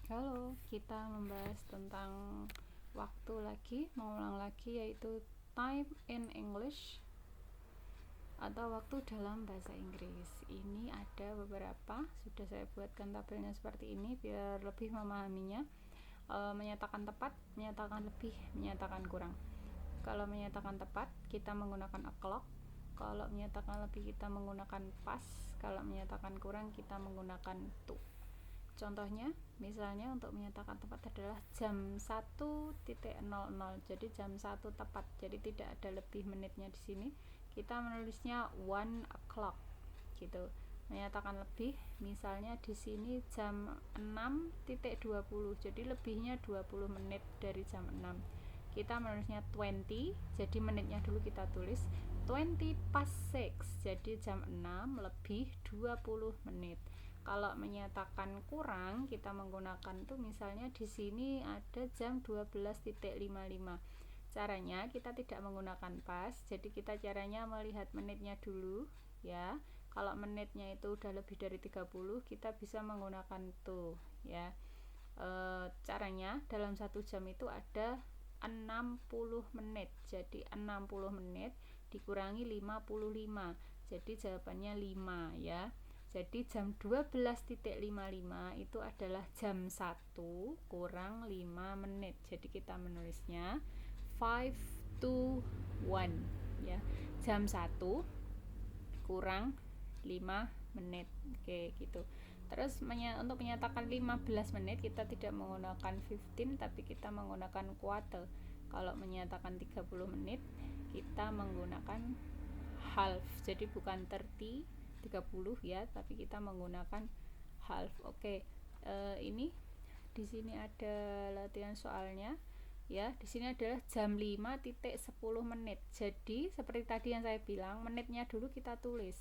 Halo, kita membahas tentang waktu lagi, mengulang lagi, yaitu time in English atau waktu dalam bahasa Inggris. Ini ada beberapa, sudah saya buatkan tabelnya seperti ini biar lebih memahaminya. Menyatakan tepat, menyatakan lebih, menyatakan kurang. Kalau menyatakan tepat, kita menggunakan o'clock. Kalau menyatakan lebih, kita menggunakan pas. Kalau menyatakan kurang, kita menggunakan to. Contohnya, misalnya untuk menyatakan tepat adalah jam 1.00, jadi jam 1 tepat, jadi tidak ada lebih menitnya di sini. Kita menulisnya 1 o'clock gitu. Menyatakan lebih, misalnya di sini jam 6.20, jadi lebihnya 20 menit dari jam 6. Kita menulisnya 20, jadi menitnya dulu kita tulis 20 past 6, jadi jam 6 lebih 20 menit. Kalau menyatakan kurang, kita menggunakan tuh misalnya di sini ada jam 12.55. Caranya kita tidak menggunakan pas, jadi kita caranya melihat menitnya dulu ya. Kalau menitnya itu udah lebih dari 30, kita bisa menggunakan to ya. Caranya dalam 1 jam itu ada 60 menit, jadi 60 menit dikurangi 55, jadi jawabannya 5 ya. Jadi jam 12.55 itu adalah jam 1 kurang 5 menit. Jadi kita menulisnya 5 to 1 ya. Jam 1 kurang 5 menit. Oke, gitu. Terus untuk menyatakan 15 menit kita tidak menggunakan 15 tapi kita menggunakan quarter. Kalau menyatakan 30 menit kita menggunakan half. Jadi bukan 30 ya, tapi kita menggunakan half. Oke. Ini di sini ada latihan soalnya ya. Di sini adalah jam 5.10 menit. Jadi seperti tadi yang saya bilang, menitnya dulu kita tulis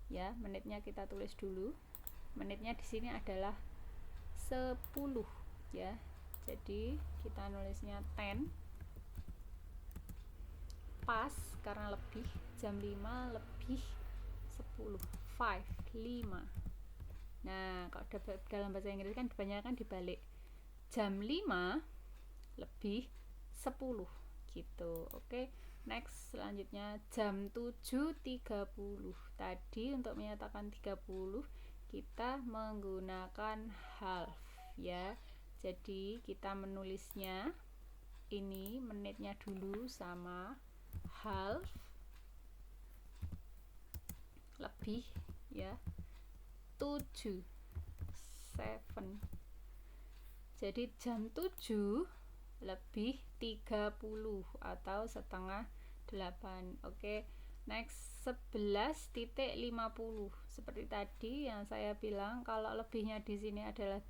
ya, menitnya kita tulis dulu. Menitnya di sini adalah 10 ya. Jadi kita nulisnya 10 pas karena lebih, jam 5 lebih 10, 5. Nah, kalau dalam bahasa Inggris kan kebanyakan dibalik, jam 5 lebih 10 gitu. Oke, next selanjutnya jam 7.30. Tadi untuk menyatakan 30 kita menggunakan half ya. Jadi kita menulisnya ini menitnya dulu sama half lebih ya 7 7. Jadi jam 7 lebih 30 atau setengah 8. Oke, next 11.50. Seperti tadi yang saya bilang, kalau lebihnya di sini adalah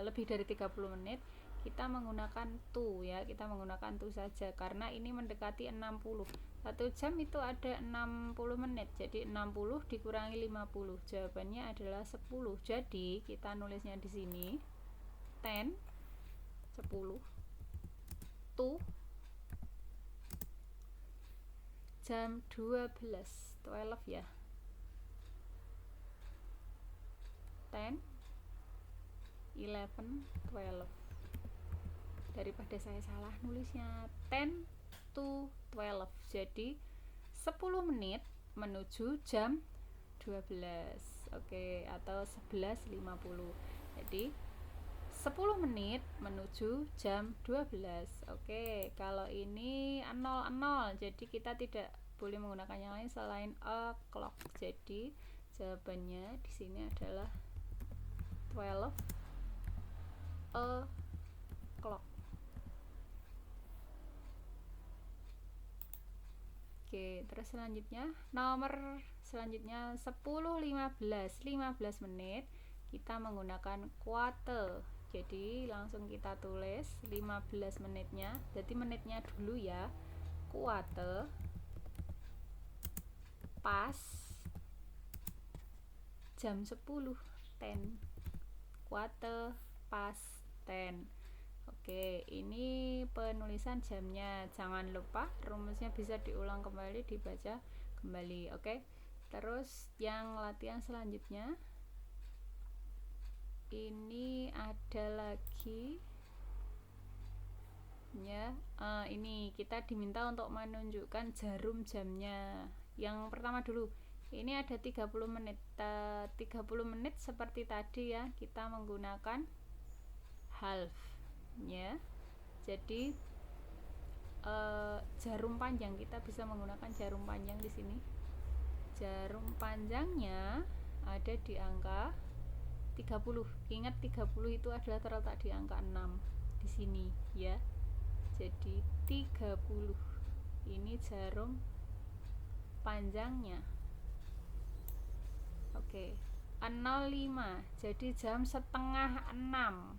lebih dari 30 menit, kita menggunakan to ya, kita menggunakan to saja karena ini mendekati 60. 1 jam itu ada 60 menit, jadi 60 dikurangi 50, jawabannya adalah 10. Jadi kita nulisnya di sini 10 to jam 12 ya, 10 11 12. Daripada saya salah nulisnya 10 to 12, jadi 10 menit menuju jam 12. Oke, atau 11.50. Jadi 10 menit menuju jam 12. Oke, kalau ini 00, jadi kita tidak boleh menggunakan yang lain selain o'clock. Jadi jawabannya di sini adalah 12 o'clock. Oke, terus selanjutnya nomor selanjutnya 10.15 menit kita menggunakan quarter. Jadi langsung kita tulis 15 menitnya. Jadi menitnya dulu ya. Quarter pas jam 10, 10. Quarter pas 10. Oke, ini penulisan jamnya. Jangan lupa rumusnya bisa diulang kembali, dibaca kembali. Oke. Terus yang latihan selanjutnya ini ada lagi ya. Ini kita diminta untuk menunjukkan jarum jamnya. Yang pertama dulu, ini ada 30 menit. 30 menit seperti tadi ya, kita menggunakan half ya. Jadi jarum panjang, kita bisa menggunakan jarum panjang di sini. Jarum panjangnya ada di angka 30. Ingat 30 itu adalah terletak di angka 6 di sini ya. Jadi 30 ini jarum panjangnya. Oke, 05 jadi jam setengah 6.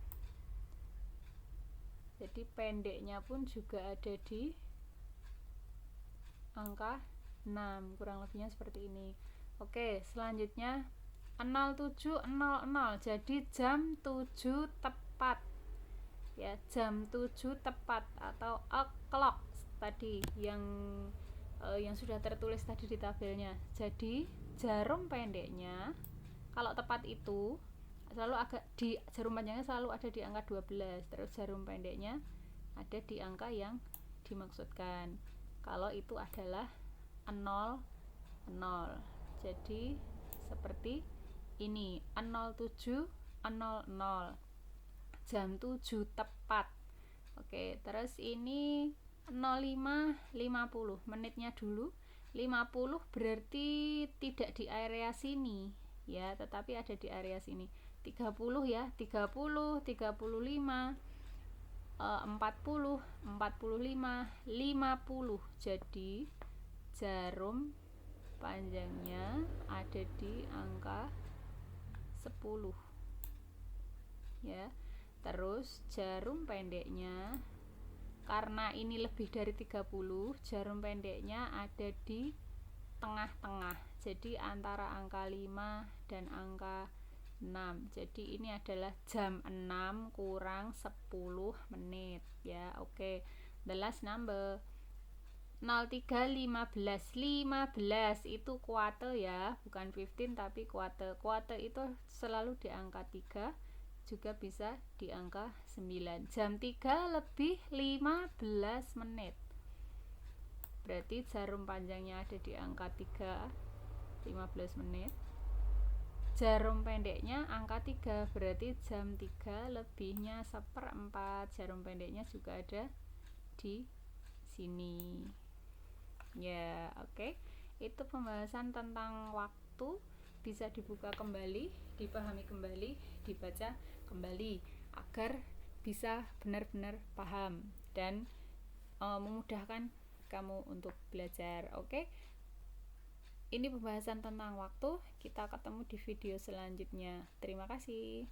Jadi pendeknya pun juga ada di angka 6, kurang lebihnya seperti ini. Oke, selanjutnya 07.00 jadi jam 7 tepat ya, jam 7 tepat atau o'clock tadi yang sudah tertulis tadi di tabelnya. Jadi jarum pendeknya kalau tepat itu selalu agak di jarum panjangnya selalu ada di angka 12, terus jarum pendeknya ada di angka yang dimaksudkan. Kalau itu adalah 00. Jadi seperti ini 07.00 jam 7 tepat. Oke, terus ini 05.50 menitnya dulu. 50 berarti tidak di area sini ya, tetapi ada di area sini. 30 ya, 30, 35, 40, 45, 50. Jadi jarum panjangnya ada di angka 10 ya. Terus jarum pendeknya, karena ini lebih dari 30, jarum pendeknya ada di tengah-tengah. Jadi antara angka 5 dan angka 6. Jadi ini adalah jam 6 kurang 10 menit ya. Oke, the last number 03.15. 15 itu quarter ya, bukan 15 tapi quarter. Quarter itu selalu di angka 3, juga bisa di angka 9. Jam 3 lebih 15 menit. Berarti jarum panjangnya ada di angka 3, 15 menit. Jarum pendeknya angka 3, berarti jam 3 lebihnya 1/4. Jarum pendeknya juga ada di sini ya. Oke, itu pembahasan tentang waktu. Bisa dibuka kembali, dipahami kembali, dibaca kembali agar bisa benar-benar paham dan memudahkan kamu untuk belajar. Oke, ini pembahasan tentang waktu. Kita ketemu di video selanjutnya. Terima kasih.